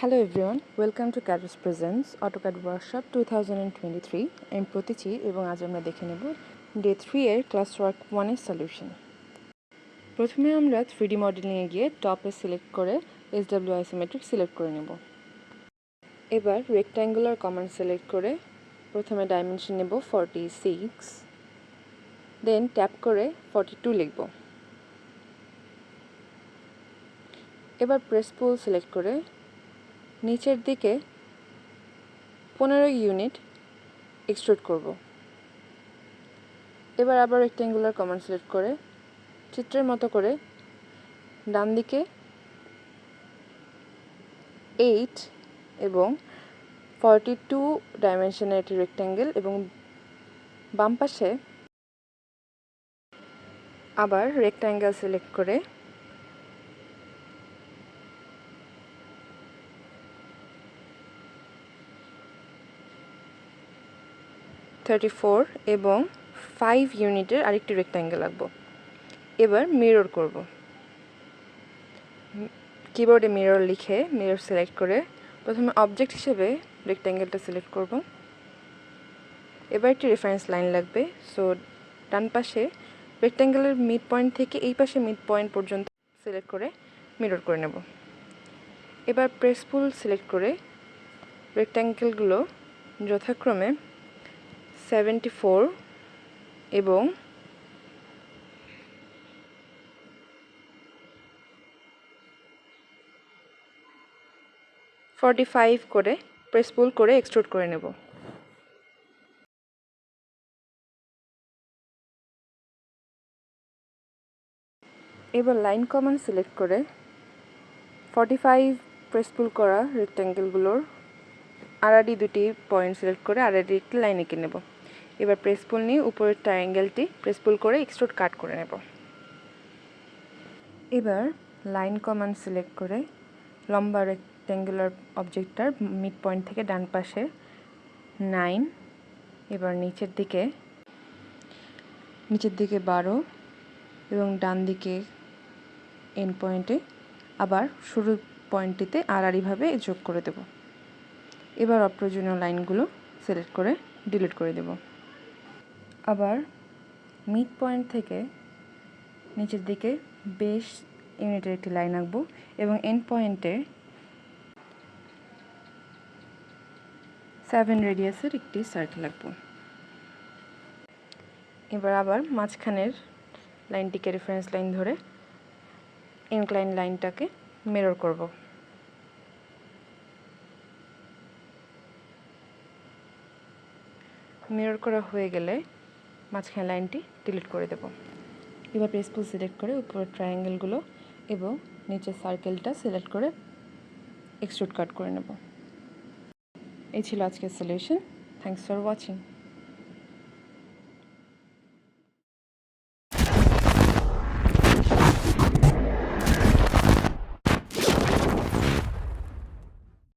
Hello everyone, welcome to CADers Presents AutoCAD Workshop 2023. আমি প্রতীচি এবং আজ আমরা দেখে নেব ডে 3 এর ক্লাস ওয়ার্ক 1 এর সলিউশন। প্রথমে আমরা 3D মডেলিং এ গিয়ে টপে সিলেক্ট করে SW আইসোমেট্রিক সিলেক্ট করে নেব। এবার রেক্ট্যাঙ্গুলার কমান্ড সিলেক্ট করে প্রথমে ডাইমেনশন নেব 46, দেন ট্যাপ করে 42 লিখব। এবার প্রেস পুল সিলেক্ট করে নিচের দিকে 15 ইউনিট এক্সট্রুড করব। এবার আবার রেক্ট্যাঙ্গুলার কমান্ড সিলেক্ট করে চিত্রের মতো করে ডান দিকে 8 এবং 42 ডাইমেনশনের একটি রেক্ট্যাঙ্গেল এবং বাম পাশে আবার রেক্ট্যাঙ্গেল সিলেক্ট করে এবং 5 ইউনিটের আরেকটি রেক্ট্যাঙ্গেল আঁকবো। এবার মিরর করব। কিবোর্ডে মিরর লিখে মিরর সিলেক্ট করে প্রথমে অবজেক্ট হিসেবে রেক্ট্যাঙ্গেলটা সিলেক্ট করব। এবার একটি রেফারেন্স লাইন লাগবে, সো ডান পাশে রেক্ট্যাঙ্গেলের মিড পয়েন্ট থেকে এই পাশে মিড পয়েন্ট পর্যন্ত সিলেক্ট করে মিরর করে নেব। এবার প্রেস পুল সিলেক্ট করে রেক্ট্যাঙ্গেলগুলো যথাক্রমে 74 এবং 45 করে প্রেস পুল করে এক্সট্রুড করে নেব। এবার লাইন কমান্ড সিলেক্ট করে 45 প্রেস পুল করা রেক্ট্যাঙ্গেলগুলোর আড়াআড়ি দুটি পয়েন্ট সিলেক্ট করে আড়াআড়ি একটি লাইন এঁকে নেব। এবার প্রেস পুল নিয়ে উপরের ট্রায়াঙ্গেলটি প্রেস পুল করে এক্সট্রুড কাট করে নেব। এবার লাইন কমান্ড সিলেক্ট করে লম্বা রেক্ট্যাঙ্গুলার অবজেক্টটার মিড পয়েন্ট থেকে ডান পাশে 9, এবার নিচের দিকে 12 এবং ডান দিকে এন্ড পয়েন্টে আবার শুরু পয়েন্টটিতে আড়াআড়িভাবে যোগ করে দেব। এবার অপ্রয়োজনীয় লাইনগুলো সিলেক্ট করে ডিলিট করে দেব। আবার মিড পয়েন্ট থেকে নিচের দিকে 20 ইউনিটের একটি লাইন আঁকবো এবং এন্ড পয়েন্টে 7 রেডিয়াসের একটি সার্কেল আঁকবো। এবার আবার মাঝখানের লাইনটিকে রেফারেন্স লাইন ধরে ইনক্লাইন লাইনটাকে মিরর করব। মিরর করা হয়ে গেলে মাঝখানে লাইনটি ডিলিট করে দেব। এবার প্রেস পুল সিলেক্ট করে উপরের ট্রায়াঙ্গেলগুলো এবং নিচের সার্কেলটা সিলেক্ট করে এক্সট্রুড কাট করে নেব। এই ছিল আজকের সলিউশন। Thanks for watching.